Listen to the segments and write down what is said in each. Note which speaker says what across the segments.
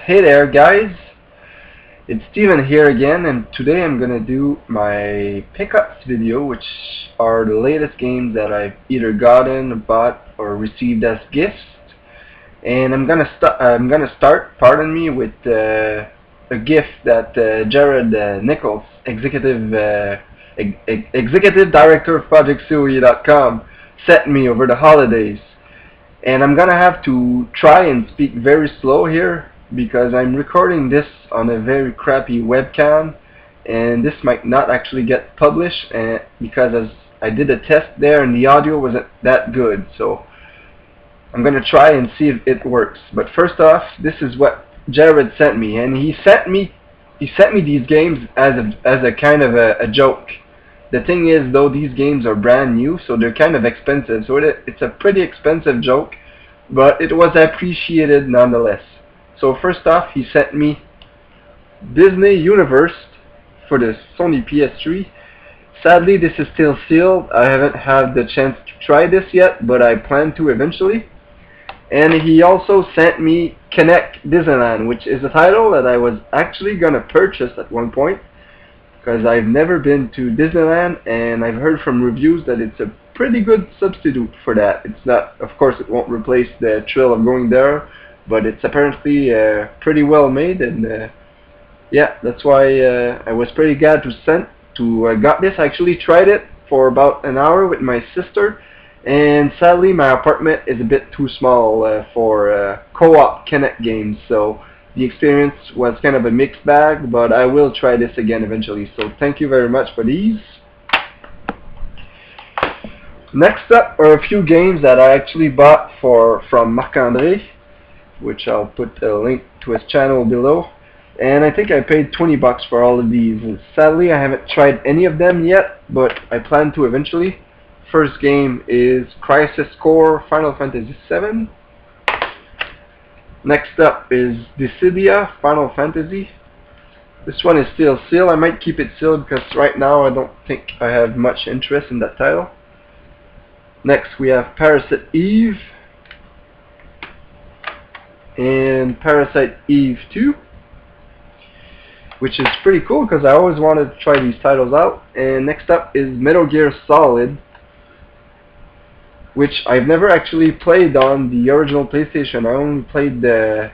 Speaker 1: Hey there guys, it's Steven here again, and today I'm gonna do my pickups video, which are the latest games that I've either gotten, bought, or received as gifts. And I'm gonna start, pardon me, with a gift that Jarrod Nichols, executive director of ProjectSeries.com, sent me over the holidays. And I'm gonna have to try and speak very slow here because I'm recording this on a very crappy webcam, and this might not actually get published because as I did a test there and the audio wasn't that good. So I'm gonna try and see if it works. But first off, this is what Jarrod sent me, and he sent me these games as a kind of a joke. The thing is, though, these games are brand new, so they're kind of expensive. So it's a pretty expensive joke, but it was appreciated nonetheless. So first off, he sent me Disney Universe for the Sony PS3. Sadly, this is still sealed. I haven't had the chance to try this yet, but I plan to eventually. And he also sent me Connect Disneyland, which is a title that I was actually gonna purchase at one point, because I've never been to Disneyland, and I've heard from reviews that it's a pretty good substitute for that. It's not, of course, it won't replace the thrill of going there, but it's apparently pretty well made, and yeah, that's why I was pretty glad to got this. I actually tried it for about an hour with my sister, and sadly my apartment is a bit too small for co-op Connect games, so the experience was kind of a mixed bag, but I will try this again eventually. So thank you very much for these. Next up are a few games that I actually bought from Marc-Andre, which I'll put a link to his channel below. And I think I paid 20 bucks for all of these. And sadly, I haven't tried any of them yet, but I plan to eventually. First game is Crisis Core Final Fantasy VII. Next up is Dissidia Final Fantasy. This one is still sealed. I might keep it sealed because right now I don't think I have much interest in that title. Next we have Parasite Eve and Parasite Eve 2, which is pretty cool because I always wanted to try these titles out. And next up is Metal Gear Solid, which I've never actually played on the original PlayStation. I only played the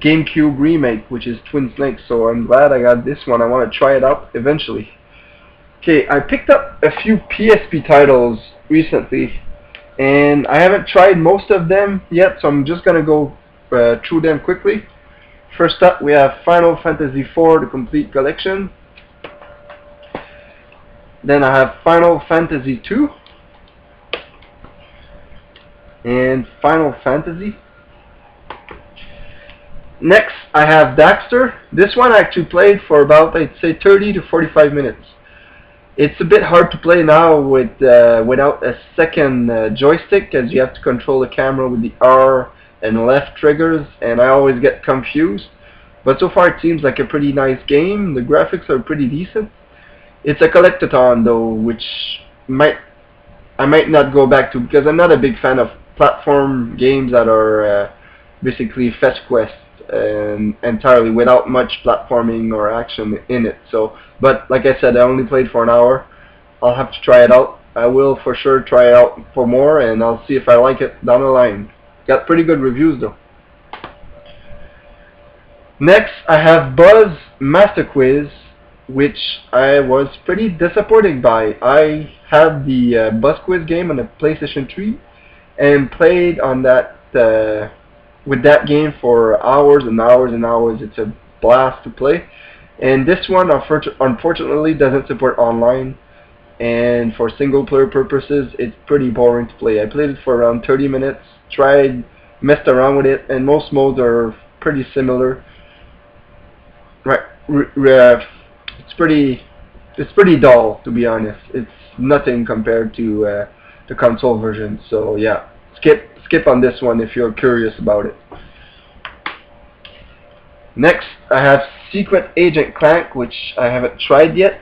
Speaker 1: GameCube remake, which is Twin Snakes, so I'm glad I got this one. I want to try it out eventually. Okay, I picked up a few PSP titles recently, and I haven't tried most of them yet, so I'm just going to go through them quickly. First up, we have Final Fantasy IV, the complete collection. Then I have Final Fantasy II. And Final Fantasy. Next, I have Daxter. This one I actually played for about, I'd say, 30 to 45 minutes. It's a bit hard to play now with without a second joystick, as you have to control the camera with the R and left triggers, and I always get confused. But so far it seems like a pretty nice game. The graphics are pretty decent. It's a collectathon though, which I might not go back to, because I'm not a big fan of platform games that are basically fetch quests entirely without much platforming or action in it. So, but like I said, I only played for an hour. I'll have to try it out. I will for sure try it out for more, and I'll see if I like it down the line. Got pretty good reviews though. Next, I have Buzz Master Quiz, which I was pretty disappointed by. I had the Buzz Quiz game on the PlayStation 3 and played on that with that game for hours and hours and hours. It's a blast to play. And this one unfortunately doesn't support online, and for single player purposes it's pretty boring to play. I played it for around 30 minutes, messed around with it, and most modes are pretty similar. Right, it's pretty dull, to be honest. It's nothing compared to the console version. So yeah, skip on this one if you're curious about it. Next, I have Secret Agent Clank, which I haven't tried yet.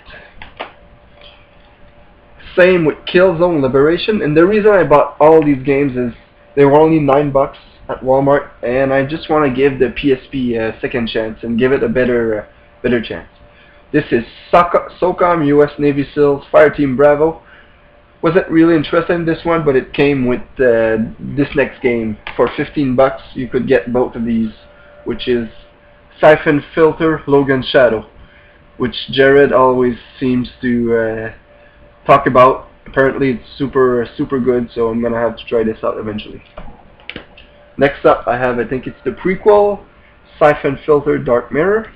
Speaker 1: Same with Killzone Liberation, and the reason I bought all these games is they were only $9 at Walmart, and I just want to give the PSP a second chance and give it a better chance. This is SOCOM US Navy SEALs Fireteam Bravo. Wasn't really interested in this one, but it came with this next game. For 15 bucks you could get both of these, which is Siphon Filter Logan Shadow, which Jarrod always seems to talk about. Apparently it's super good, so I'm gonna have to try this out eventually. Next up I have, I think it's the prequel, Siphon Filter Dark Mirror.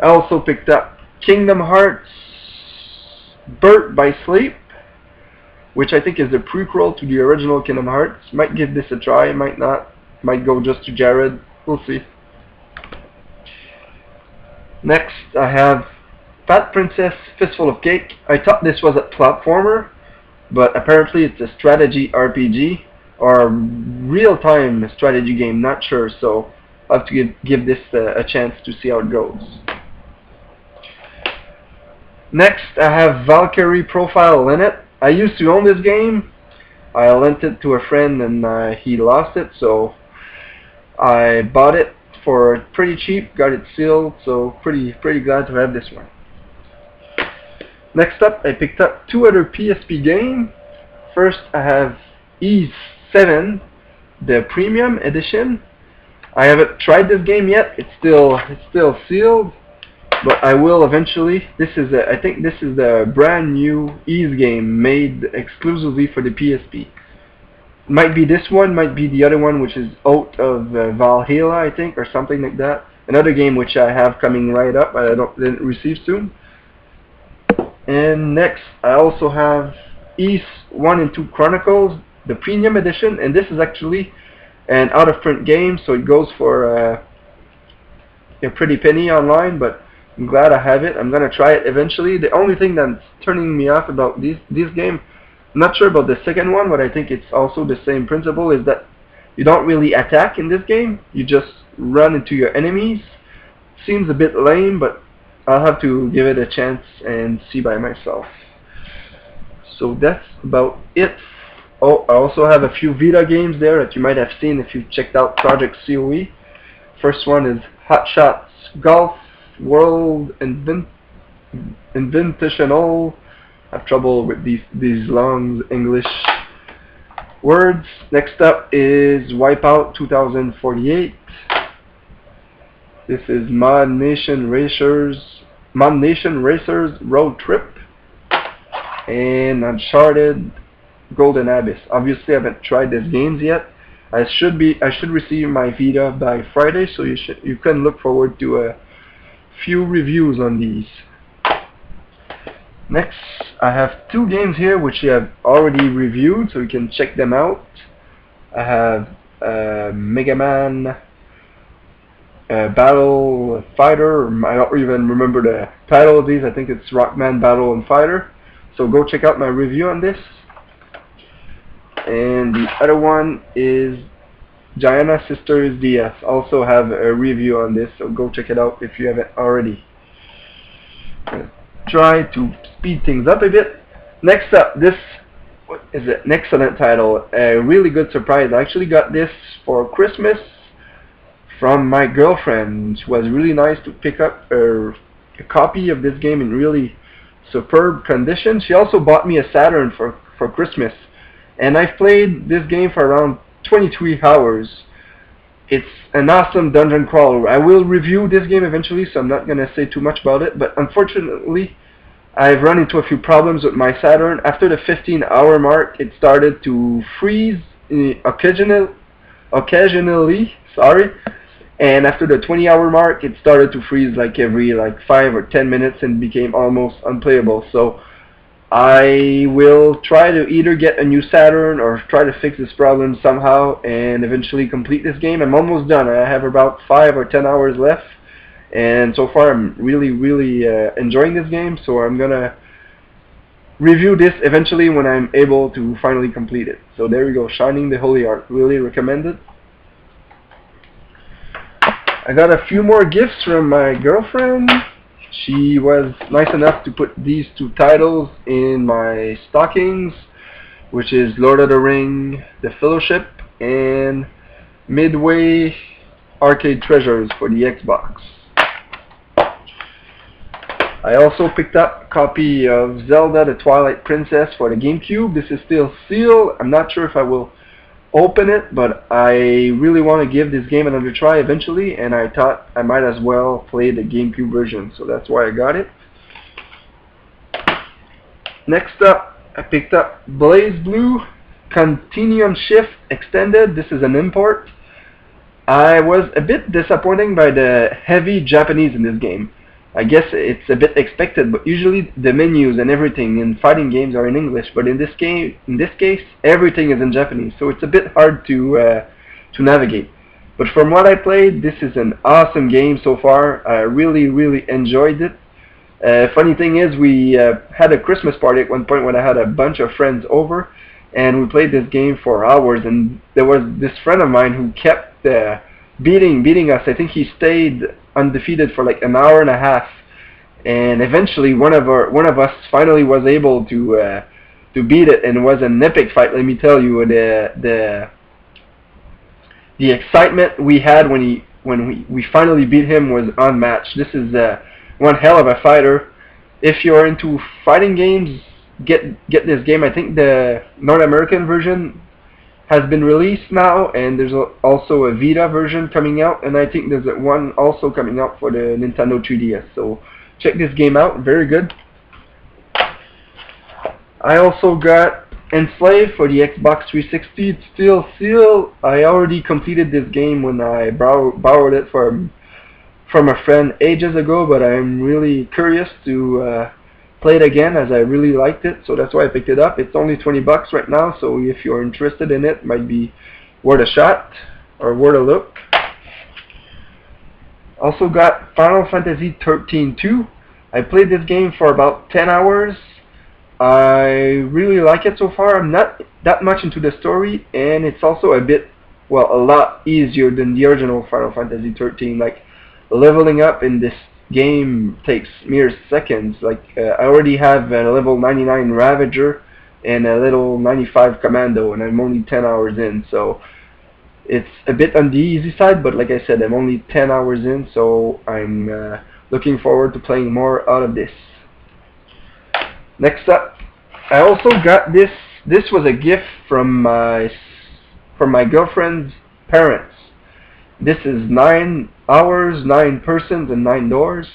Speaker 1: I also picked up Kingdom Hearts Birth by Sleep, which I think is the prequel to the original Kingdom Hearts. Might give this a try, might not. Might go just to Jarrod. We'll see. Next I have Fat Princess Fistful of Cake. I thought this was a platformer, but apparently it's a strategy RPG or a real-time strategy game, not sure, so I'll have to give this a chance to see how it goes. Next I have Valkyrie Profile Linet. I used to own this game. I lent it to a friend and he lost it, so I bought it for pretty cheap, got it sealed, so pretty glad to have this one. Next up I picked up two other PSP games. First I have Ys 7, the premium edition. I haven't tried this game yet. It's still sealed, but I will eventually. I think this is the brand new Ys game made exclusively for the PSP. Might be this one, might be the other one, which is Oath of Valhalla, I think, or something like that. Another game which I have coming right up, I didn't receive soon. And next I also have Ys 1 and 2 Chronicles, the premium edition, and this is actually an out-of-print game, so it goes for a pretty penny online, but I'm glad I have it. I'm gonna try it eventually. The only thing that's turning me off about this game, I'm not sure about the second one, but I think it's also the same principle, is that you don't really attack in this game. You just run into your enemies. Seems a bit lame, but I'll have to give it a chance and see by myself. So that's about it. Oh, I also have a few Vita games there that you might have seen if you checked out Project COE. First one is Hot Shots Golf World Invitational. I have trouble with these long English words. Next up is Wipeout 2048. This is Mod Nation Racers Road Trip, and Uncharted Golden Abyss. Obviously I haven't tried these games yet. I should receive my Vita by Friday, so you can look forward to a few reviews on these. Next I have two games here which I have already reviewed, so you can check them out. I have Mega Man Battle Fighter, I don't even remember the title of these. I think it's Rockman Battle and Fighter, so go check out my review on this. And the other one is Giana Sisters DS. Also have a review on this, so go check it out if you haven't already. Try to speed things up a bit. Next up, this is an excellent title, a really good surprise. I actually got this for Christmas from my girlfriend. It was really nice to pick up a copy of this game in really superb condition. She also bought me a Saturn for Christmas, and I've played this game for around 23 hours. It's an awesome dungeon crawler. I will review this game eventually, so I'm not going to say too much about it, but unfortunately I've run into a few problems with my Saturn. After the 15-hour mark, it started to freeze occasionally, and after the 20-hour mark, it started to freeze like every 5 or 10 minutes and became almost unplayable. So I will try to either get a new Saturn or try to fix this problem somehow and eventually complete this game. I'm almost done. I have about 5 or 10 hours left, and so far I'm really enjoying this game, so I'm gonna review this eventually when I'm able to finally complete it. So there we go, Shining the Holy Ark. Really recommend it. I got a few more gifts from my girlfriend. She was nice enough to put these two titles in my stockings, which is Lord of the Ring, The Fellowship, and Midway Arcade Treasures for the Xbox. I also picked up a copy of Zelda the Twilight Princess for the GameCube. This is still sealed. I'm not sure if I will open it, but I really want to give this game another try eventually, and I thought I might as well play the GameCube version, so that's why I got it. Next up, I picked up Blaze Blue Continuum Shift Extended. This is an import. I was a bit disappointed by the heavy Japanese in this game. I guess it's a bit expected, but usually the menus and everything in fighting games are in English. But in this case, everything is in Japanese, so it's a bit hard to navigate. But from what I played, this is an awesome game so far. I really enjoyed it. Funny thing is, we had a Christmas party at one point when I had a bunch of friends over, and we played this game for hours. And there was this friend of mine who kept beating us. I think he stayed undefeated for like an hour and a half, and eventually one of us finally was able to beat it, and it was an epic fight. Let me tell you, the excitement we had when we finally beat him was unmatched. This is one hell of a fighter. If you're into fighting games, get this game. I think the North American version has been released now, and there's also a Vita version coming out, and I think there's one also coming out for the Nintendo 3DS. So check this game out, very good. I also got Enslaved for the Xbox 360. It's still sealed. I already completed this game when I borrowed it from a friend ages ago, but I'm really curious to play it again, as I really liked it, so that's why I picked it up. It's only 20 bucks right now, so if you're interested in it, might be worth a shot or worth a look. Also got Final Fantasy 13-2. I played this game for about 10 hours. I really like it so far. I'm not that much into the story, and it's also a lot easier than the original Final Fantasy 13. Like, leveling up in this game takes mere seconds. Like, I already have a level 99 Ravager and a level 95 Commando, and I'm only 10 hours in, so it's a bit on the easy side, but like I said, I'm only 10 hours in, so I'm looking forward to playing more out of this. Next up, I also got this. This was a gift from my girlfriend's parents. This is 9 hours, 9 persons, and 9 doors.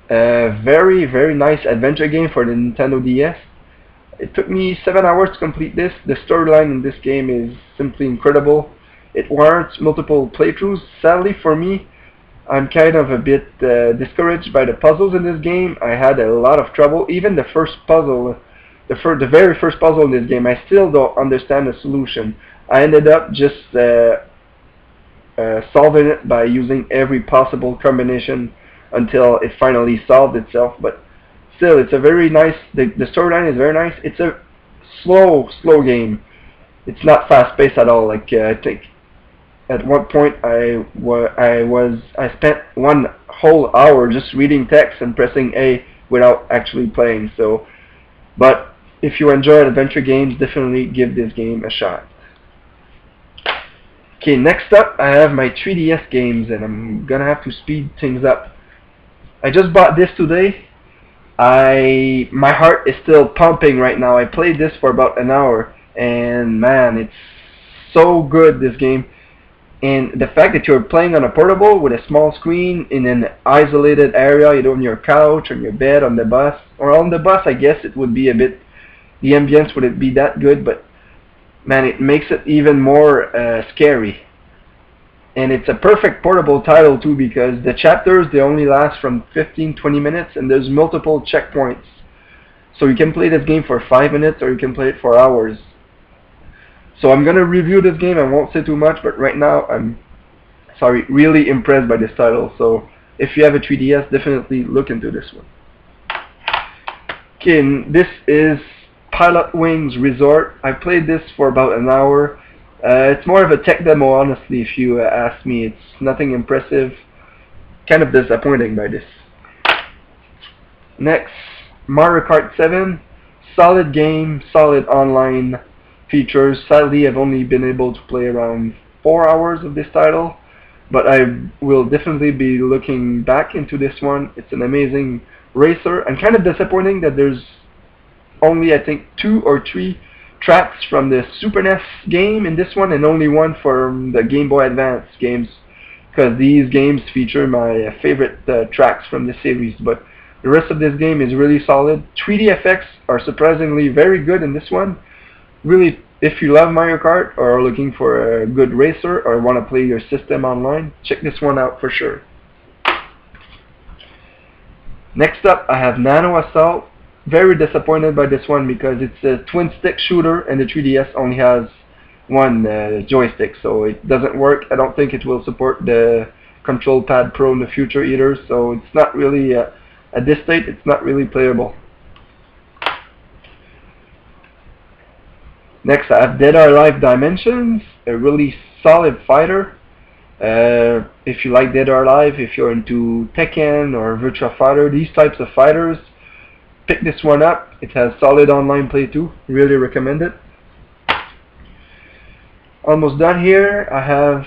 Speaker 1: Very nice adventure game for the Nintendo DS. It took me 7 hours to complete this. The storyline in this game is simply incredible. It warrants multiple playthroughs. Sadly for me, I'm kind of a bit discouraged by the puzzles in this game. I had a lot of trouble. Even the first puzzle, the very first puzzle in this game, I still don't understand the solution. I ended up just solving it by using every possible combination until it finally solved itself. But still, it's a very nice. The storyline is very nice. It's a slow game. It's not fast paced at all. Like, I think at one point I spent 1 whole hour just reading text and pressing A without actually playing. So, but if you enjoy adventure games, definitely give this game a shot. Okay, next up I have my 3DS games, and I'm gonna have to speed things up. I just bought this today. My heart is still pumping right now. I played this for about an hour, and man, it's so good, this game. And the fact that you're playing on a portable with a small screen in an isolated area, you know, on your couch, on your bed, on the bus, or on the bus, I guess it would be a bit, the ambience wouldn't be that good, but man, it makes it even more scary. And it's a perfect portable title too, because the chapters, they only last from 15-20 minutes, and there's multiple checkpoints. So you can play this game for 5 minutes, or you can play it for hours. So I'm gonna review this game. I won't say too much, but right now I'm really impressed by this title. So if you have a 3DS, definitely look into this one. Okay, and this is Pilot Wings Resort. I played this for about an hour. It's more of a tech demo, honestly, if you ask me. It's nothing impressive. Kind of disappointing by this. Next, Mario Kart 7. Solid game, solid online features. Sadly, I've only been able to play around 4 hours of this title, but I will definitely be looking back into this one. It's an amazing racer, and kind of disappointing that there's only, I think, 2 or 3 tracks from the Super NES game in this one, and only one from the Game Boy Advance games, because these games feature my favorite tracks from the series. But the rest of this game is really solid. 3D effects are surprisingly very good in this one. Really, if you love Mario Kart or are looking for a good racer or want to play your system online, check this one out for sure. Next up, I have Nano Assault. Very disappointed by this one because it's a twin stick shooter and the 3DS only has one joystick, so it doesn't work. I don't think it will support the Control Pad Pro in the future either, so it's not really, at this state, it's not really playable. Next, I have Dead or Alive Dimensions, a really solid fighter. If you like Dead or Alive, if you're into Tekken or Virtua Fighter, these types of fighters, pick this one up. It has solid online play too. Really recommend it. Almost done here. I have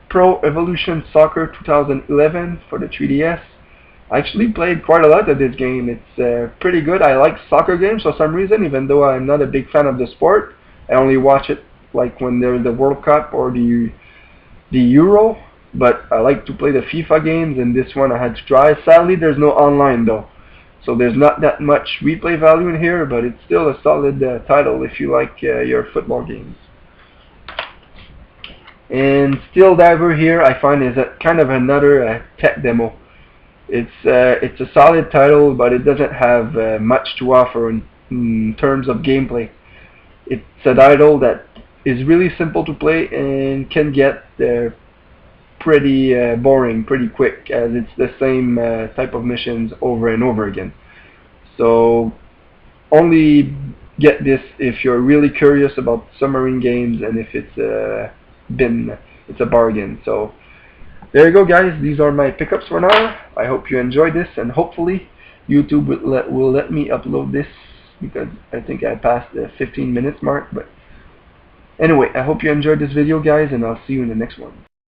Speaker 1: Pro Evolution Soccer 2011 for the 3DS. I actually played quite a lot of this game. It's pretty good. I like soccer games for some reason, even though I'm not a big fan of the sport. I only watch it like when there's the World Cup or the Euro. But I like to play the FIFA games, and this one I had to try. Sadly, there's no online though, so there's not that much replay value in here, but it's still a solid title if you like your football games. And Steel Diver here I find is a kind of another tech demo. It's a solid title, but it doesn't have much to offer in terms of gameplay. It's a title that is really simple to play and can get pretty boring pretty quick, as it's the same type of missions over and over again. So only get this if you're really curious about submarine games and if it's a bargain. So there you go, guys. These are my pickups for now. I hope you enjoyed this, and hopefully YouTube will let me upload this, because I think I passed the 15 minutes mark. But anyway, I hope you enjoyed this video, guys, and I'll see you in the next one.